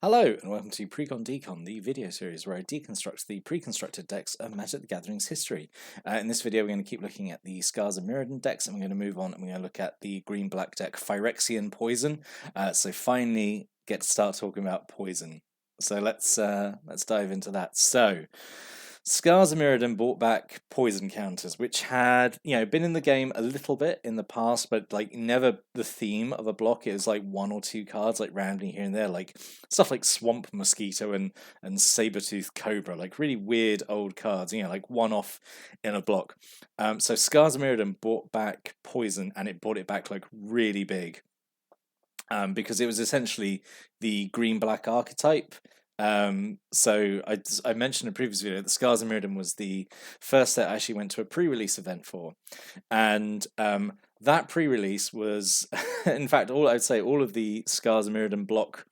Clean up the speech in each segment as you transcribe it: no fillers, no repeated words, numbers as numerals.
Hello and welcome to Precon Decon, the video series where I deconstruct the pre-constructed decks of Magic the Gathering's history. In this video we're going to keep looking at the Scars of Mirrodin decks, and we're going to move on and we're going to look at the green-black deck Phyrexian Poison. So finally get to start talking about poison. So let's dive into that. So Scars of Mirrodin brought back poison counters, which had, been in the game a little bit in the past, but like never the theme of a block. It was like one or two cards, like randomly here and there, like stuff like Swamp Mosquito and Sabertooth Cobra, like really weird old cards, like one off in a block. So Scars of Mirrodin brought back poison, and it brought it back like really big. Because it was essentially the green-black archetype. So I mentioned in a previous video that Scars of Mirrodin was the first set I actually went to a pre-release event for, and that pre-release was, in fact, all of the Scars of Mirrodin block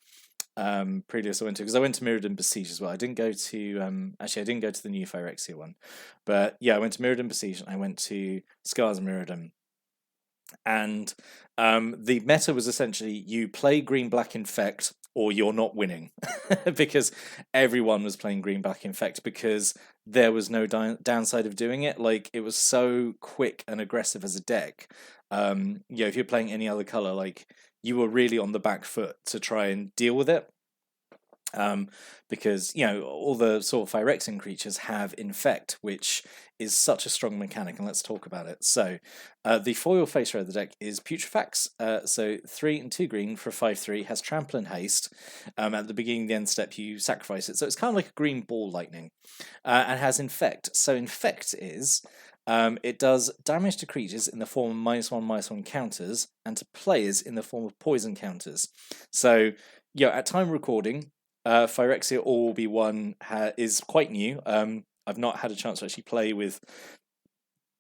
pre-release I went to, because I went to Mirrodin Besiege as well. I didn't go to I didn't go to the new Phyrexia one, but yeah, I went to Mirrodin Besiege and I went to Scars of Mirrodin. And the meta was essentially you play green-black infect or you're not winning, because everyone was playing green-black infect because there was no downside of doing it. Like, it was so quick and aggressive as a deck. If you're playing any other color, like, you were really on the back foot to try and deal with it. Because all the sort of Phyrexian creatures have infect, which is such a strong mechanic, and let's talk about it. So the foil face rare of the deck is Putrefax. So 3 and 2 green for a 5/3, has trample and haste. At the beginning of the end step you sacrifice it, so it's kind of like a green ball lightning, and has infect. So infect is it does damage to creatures in the form of -1/-1 counters, and to players in the form of poison counters. So at time recording, Phyrexia All Will Be One is quite new. I've not had a chance to actually play with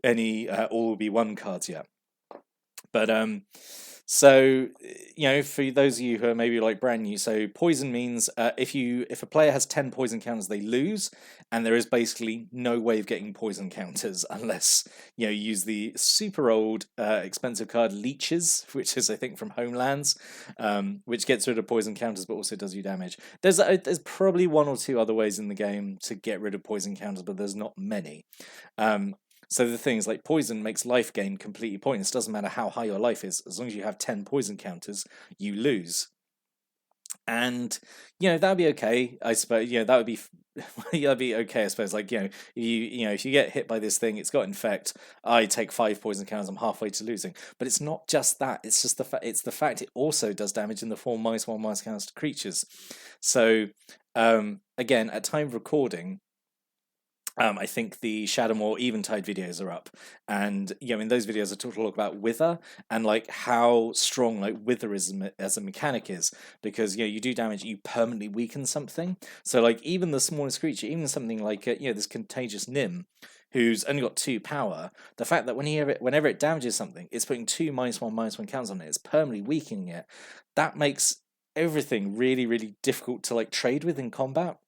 any All Will Be One cards yet. But so for those of you who are maybe like brand new, so poison means if a player has 10 poison counters, they lose, and there is basically no way of getting poison counters unless you use the super old expensive card Leeches, which is I think from Homelands, which gets rid of poison counters but also does you damage. There's probably one or two other ways in the game to get rid of poison counters, but there's not many. So the thing is, like, poison makes life gain completely pointless. Doesn't matter how high your life is, as long as you have 10 poison counters, you lose. And that'd be okay, I suppose. That would be that'd be okay, I suppose. Like if you get hit by this thing, it's got infect. I take 5 poison counters. I'm halfway to losing. But it's not just that. It's just the fact. It's the fact it also does damage in the form of -1/- counters to creatures. So again, at time of recording, I think the Shadowmoor Eventide videos are up, and in those videos I talk about Wither and like how strong like Wither is as a mechanic is, because you do damage, you permanently weaken something. So like even the smallest creature, even something like this Contagious Nim, who's only got 2 power, the fact that whenever it damages something, it's putting 2 -1/-1 counters on it, it's permanently weakening it. That makes everything really, really difficult to like trade with in combat.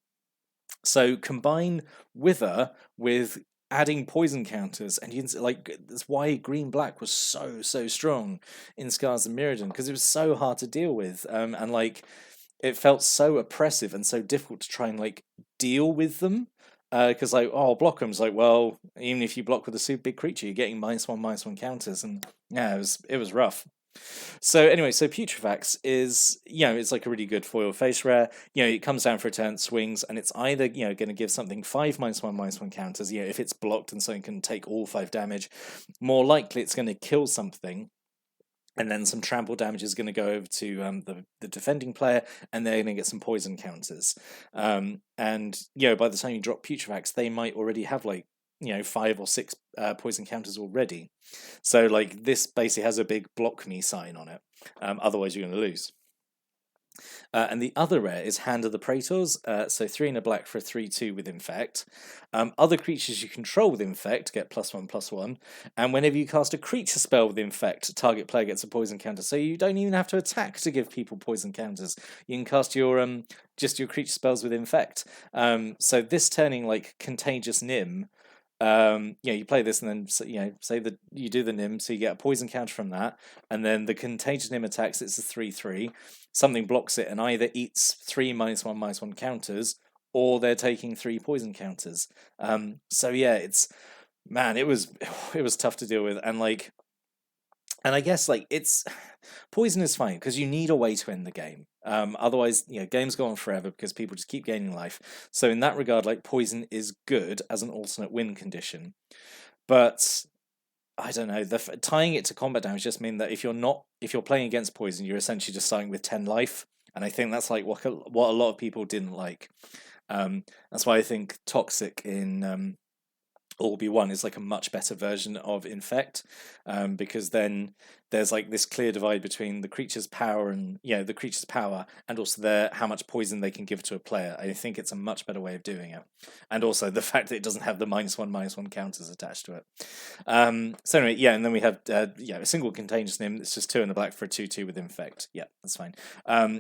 So combine Wither with adding poison counters, and that's why green-black was so strong in Scars of Mirrodin, because it was so hard to deal with, and like it felt so oppressive and so difficult to try and like deal with them. Because block them. It's like, well, even if you block with a super big creature, you're getting -1/-1 counters, and yeah, it was rough. So anyway, so Putrefax is, it's like a really good foil face rare. It comes down for a turn, swings, and it's either, going to give something 5 -1/-1 counters, if it's blocked and something can take all 5 damage. More likely it's going to kill something, and then some trample damage is going to go over to the defending player, and they're going to get some poison counters. And by the time you drop Putrefax, they might already have like 5 or 6 poison counters already. So like this basically has a big block me sign on it. Otherwise you're going to lose. And the other rare is Hand of the Praetors, so 3 and a black for a 3/2 with infect. Other creatures you control with infect get +1/+1, and whenever you cast a creature spell with infect, target player gets a poison counter. So you don't even have to attack to give people poison counters. You can cast your just your creature spells with infect. So this turning like Contagious Nim you play this and then say that you do the Nim, so you get a poison counter from that, and then the Contagious Nim attacks. It's a 3/3. Something blocks it and either eats 3 -1/-1 counters, or they're taking 3 poison counters. So yeah, it was it was tough to deal with, and I guess it's poison is fine because you need a way to end the game. Otherwise, games go on forever because people just keep gaining life. So in that regard, poison is good as an alternate win condition. But I don't know. Tying it to combat damage just mean that if you're playing against poison, you're essentially just starting with 10 life, and I think that's what a lot of people didn't like. That's why I think toxic in Orbi 1 is a much better version of Infect, because then there's this clear divide between the creature's power and the creature's power and also how much poison they can give to a player. I think it's a much better way of doing it, and also the fact that it doesn't have the -1/-1 counters attached to it. So anyway, and then we have a single Contagious Nim. It's just 2 in the black for a 2/2 with Infect. Yeah, that's fine.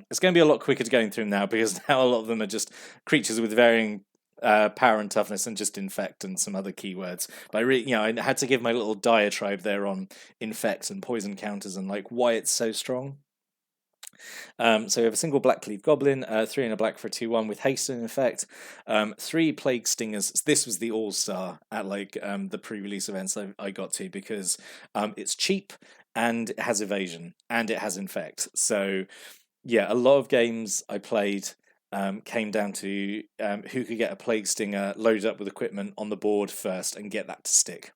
It's going to be a lot quicker to going through now because now a lot of them are just creatures with varying power and toughness and just Infect and some other keywords. But I had to give my little diatribe there on Infect and poison counters and why it's so strong. So we have a single black Cleave Goblin, 3 in a black for a 2/1 with haste and Infect, 3 Plague Stingers. This was the all-star at the pre-release events I got to because it's cheap and it has evasion and it has Infect. So yeah, a lot of games I played came down to who could get a Plague Stinger loaded up with equipment on the board first and get that to stick.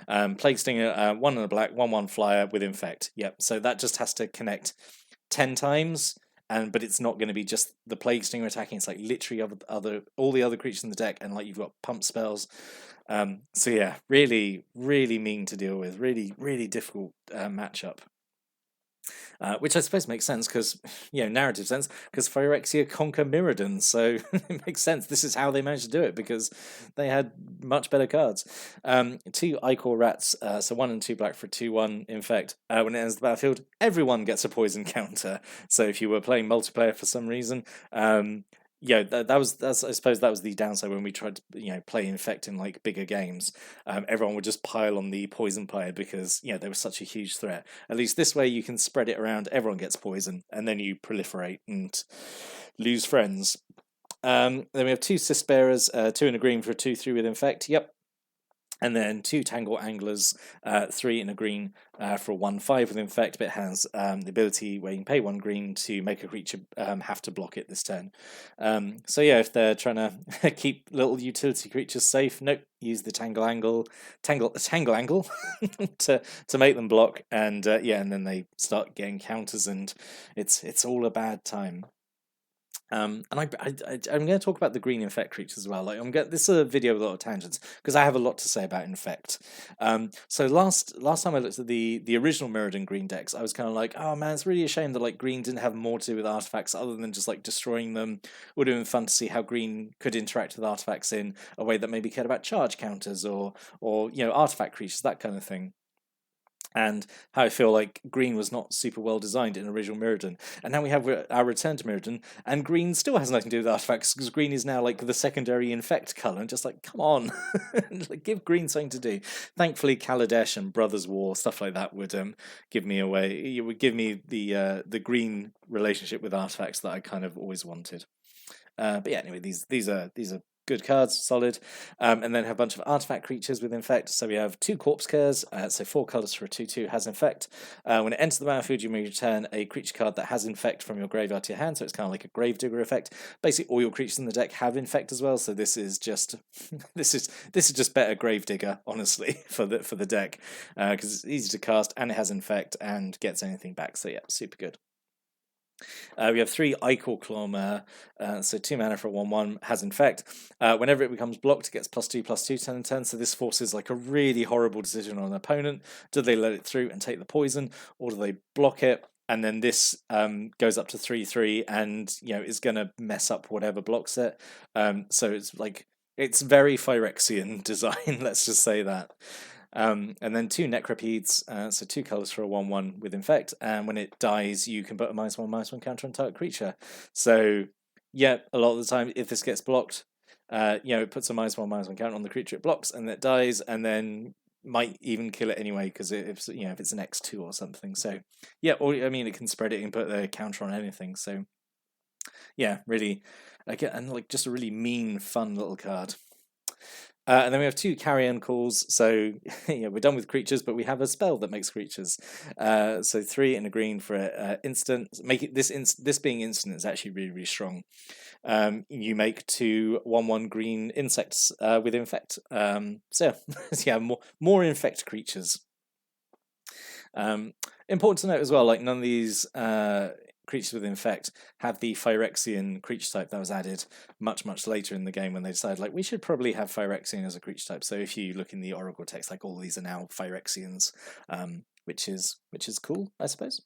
Plague Stinger, 1 in a black, 1/1 flyer with Infect. Yep, so that just has to connect 10 times, but it's not going to be just the Plague Stinger attacking. It's literally all the other creatures in the deck, and you've got pump spells. So yeah, really, really mean to deal with. Really, really difficult matchup. Which I suppose makes sense because, narrative sense, because Phyrexia conquer Mirrodin, so it makes sense. This is how they managed to do it because they had much better cards. 2 Ichor Rats, so 1 and 2 black for 2/1 Infect. When it ends the battlefield, everyone gets a poison counter. So if you were playing multiplayer for some reason, I suppose that was the downside when we tried to play Infect in bigger games. Everyone would just pile on the poison player because they were such a huge threat. At least this way you can spread it around, everyone gets poison, and then you proliferate and lose friends. Then we have 2 Suspiras, 2 in a green for a 2/3 with Infect. Yep. And then 2 Tangle Anglers, 3 in a green for a 1/5 with Infect, but it has the ability where you can pay 1 green to make a creature have to block it this turn. So yeah, if they're trying to keep little utility creatures safe, nope, use the Tangle Angle to make them block, and and then they start getting counters, and it's all a bad time. And I'm going to talk about the green Infect creatures as well. This is a video with a lot of tangents because I have a lot to say about Infect. So last time I looked at the original Mirrodin green decks, I was kind of oh man, it's really a shame that green didn't have more to do with artifacts other than just destroying them. It would have been fun to see how green could interact with artifacts in a way that maybe cared about charge counters or artifact creatures, that kind of thing. And how I feel green was not super well designed in original Mirrodin. And now we have our return to Mirrodin, and green still has nothing to do with artifacts, because green is now the secondary Infect colour, and just come on, give green something to do. Thankfully, Kaladesh and Brothers War, stuff like that would give me away. It would give me the green relationship with artifacts that I kind of always wanted. But yeah, anyway, these are good cards, solid. And then have a bunch of artifact creatures with Infect. So we have 2 Corpse Cares, so 4 colours for a 2/2, has Infect. When it enters the battlefield, you may return a creature card that has Infect from your graveyard to your hand, so it's kind of like a Gravedigger effect. Basically, all your creatures in the deck have Infect as well, so this is just this is just better Gravedigger, honestly, for the deck, because it's easy to cast and it has Infect and gets anything back. So yeah, super good. We have 3 Ichor Clawmare, so 2 mana for a 1/1, has Infect. Whenever it becomes blocked, it gets +2/+2, 10 and 10, so this forces a really horrible decision on an opponent. Do they let it through and take the poison, or do they block it? And then this goes up to 3/3 and is going to mess up whatever blocks it. So it's very Phyrexian design, let's just say that. And then 2 Necropedes, so 2 colours for a 1/1 with Infect, and when it dies, you can put a -1/-1 counter on target creature. So, yeah, a lot of the time, if this gets blocked, it puts a -1/-1 counter on the creature it blocks, and it dies, and then might even kill it anyway because if it's an X2 or something. So yeah, or I mean, it can spread it and put the counter on anything. So yeah, really, and like just a really mean, fun little card. And then we have 2 carrion calls. So yeah, we're done with creatures, but we have a spell that makes creatures. So 3 and a green for instant. Make it this being instant is actually really, really strong. You make 2 1/1 green insects with infect. So yeah, more infect creatures. Important to note as well, like none of these creatures with infect have the Phyrexian creature type that was added much later in the game when they decided like we should probably have Phyrexian as a creature type. So if you look in the Oracle text, like all these are now Phyrexians, which is cool, I suppose.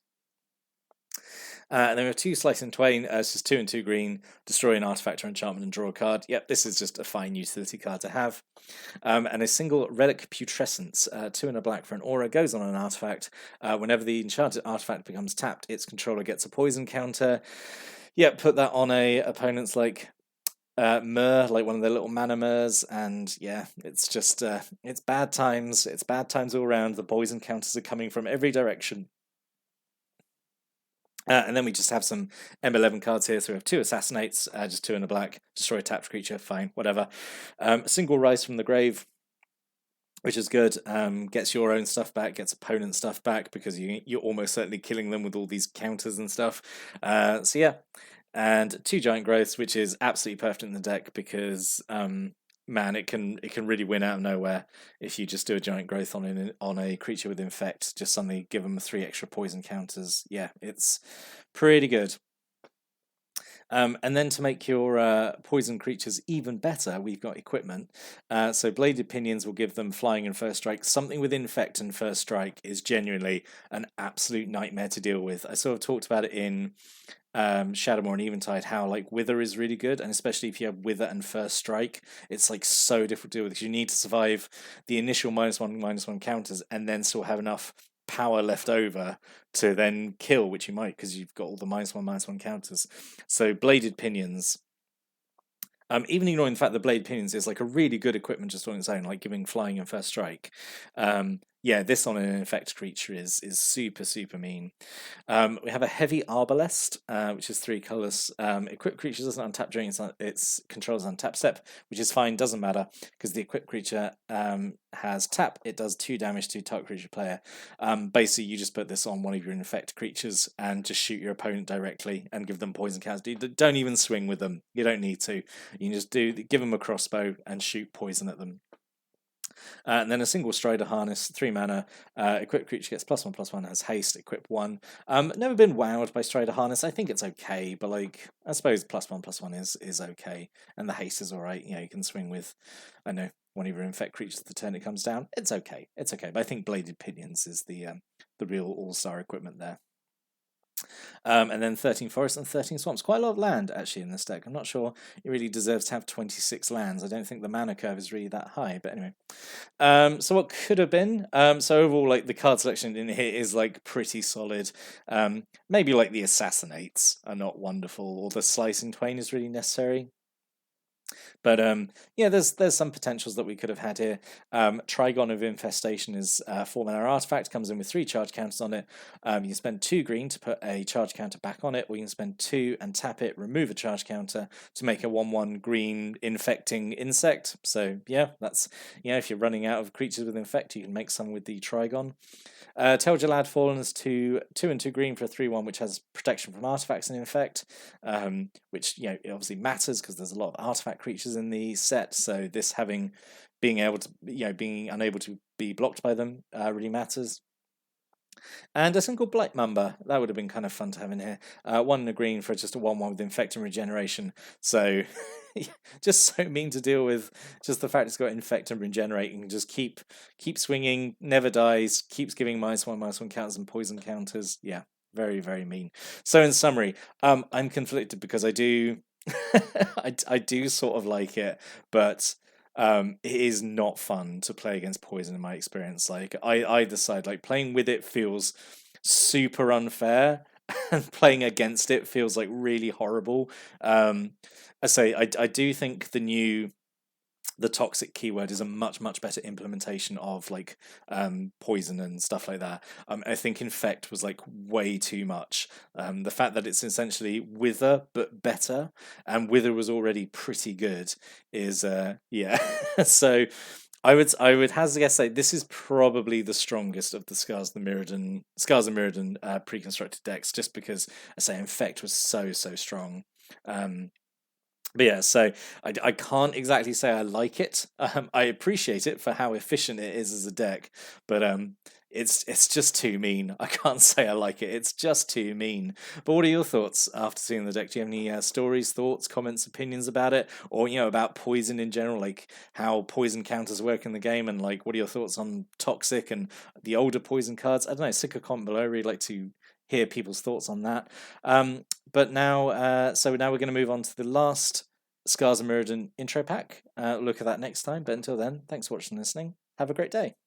And then we have 2 Slice in Twain. It's just 2 and 2 green, destroy an artifact or enchantment and draw a card. Yep, this is just a fine utility card to have. And a single Relic Putrescence, 2 and a black for an aura, goes on an artifact. Whenever the enchanted artifact becomes tapped, its controller gets a poison counter. Yep, put that on a opponent's like Myr, like one of their little mana Myrs, and yeah, it's just it's bad times. It's bad times all around. The poison counters are coming from every direction. And then we just have some M11 cards here. So we have 2 Assassinates, just 2 in a black, destroy a tapped creature, fine, whatever. Single Rise from the Grave, which is good. Gets your own stuff back, gets opponent stuff back, because you're almost certainly killing them with all these counters and stuff. So yeah, and 2 Giant Growths, which is absolutely perfect in the deck because man, it can really win out of nowhere if you just do a Giant Growth on a creature with infect. Just suddenly give them 3 extra poison counters. Yeah, it's pretty good. And then to make your poison creatures even better, we've got equipment. So Bladed Pinions will give them flying and first strike. Something with infect and first strike is genuinely an absolute nightmare to deal with. I sort of talked about it in Shadowmoor and Eventide, how like Wither is really good, and especially if you have Wither and First Strike, it's like so difficult to deal with because you need to survive the initial -1/-1 counters and then still have enough power left over to then kill, which you might because you've got all the -1/-1 counters. So Bladed Pinions, even ignoring the fact that Blade Pinions is like a really good equipment just on its own, like giving flying and first strike. Yeah, this on an infect creature is super mean. We have a heavy Arbalest, which is 3 colors. Equipped creature doesn't untap during its controller's untap step, which is fine, doesn't matter, because the equipped creature has tap. It does 2 damage to target creature player. Basically, you just put this on one of your infect creatures and just shoot your opponent directly and give them poison counters. Don't even swing with them. You don't need to. You can just give them a crossbow and shoot poison at them. And then a single Strider Harness, 3 mana. Equipped creature gets +1/+1, has haste, equip 1. Never been wowed by Strider Harness. I think it's okay, but like I suppose +1/+1 is okay, and the haste is alright. You can swing with, I know, one of your infect creatures the turn it comes down. It's okay. But I think Bladed Pinions is the real all-star equipment there. And then 13 forests and 13 swamps. Quite a lot of land, actually, in this deck. I'm not sure it really deserves to have 26 lands. I don't think the mana curve is really that high, but anyway. So what could have been? So overall, like, the card selection in here is, like, pretty solid. Maybe, like, the Assassinates are not wonderful, or the Slice in Twain is really necessary. But yeah, there's some potentials that we could have had here. Trigon of Infestation is 4 mana artifact, comes in with 3 charge counters on it. You can spend 2 green to put a charge counter back on it, or you can spend 2 and tap it, remove a charge counter to make a 1/1 green infecting insect. So yeah, that's if you're running out of creatures with infect, you can make some with the Trigon. Tel'Jallad Fallen is 2 and 2 green for a 3/1, which has protection from artifacts and infect, which it obviously matters because there's a lot of artifact creatures in the set. So this being unable to be blocked by them really matters. And a single Blight Mamba, that would have been kind of fun to have in here. 1 and a green for just a 1/1 with infect and regeneration. So just so mean to deal with. Just the fact it's got infect and regenerate, and just keep swinging, never dies, keeps giving -1/-1 counters and poison counters. Yeah, very mean. So in summary, I'm conflicted because I do I do sort of like it, but it is not fun to play against poison in my experience. Like either side, like playing with it feels super unfair, and playing against it feels like really horrible. I say I do think the toxic keyword is a much better implementation of like poison and stuff like that. I think infect was like way too much. The fact that it's essentially wither but better, and wither was already pretty good, is yeah. So I would hazard a guess say this is probably the strongest of the Scars of Mirrodin pre-constructed decks, just because I say infect was so strong. But yeah, so I can't exactly say I like it. I appreciate it for how efficient it is as a deck, but it's just too mean. I can't say I like it. It's just too mean. But what are your thoughts after seeing the deck? Do you have any stories, thoughts, comments, opinions about it, or about poison in general, like how poison counters work in the game, and like what are your thoughts on toxic and the older poison cards? I don't know. Stick a comment below. I'd really like to hear people's thoughts on that. But now, so now we're going to move on to the last Scars of Mirrodin intro pack. Look at that next time. But until then, thanks for watching and listening. Have a great day.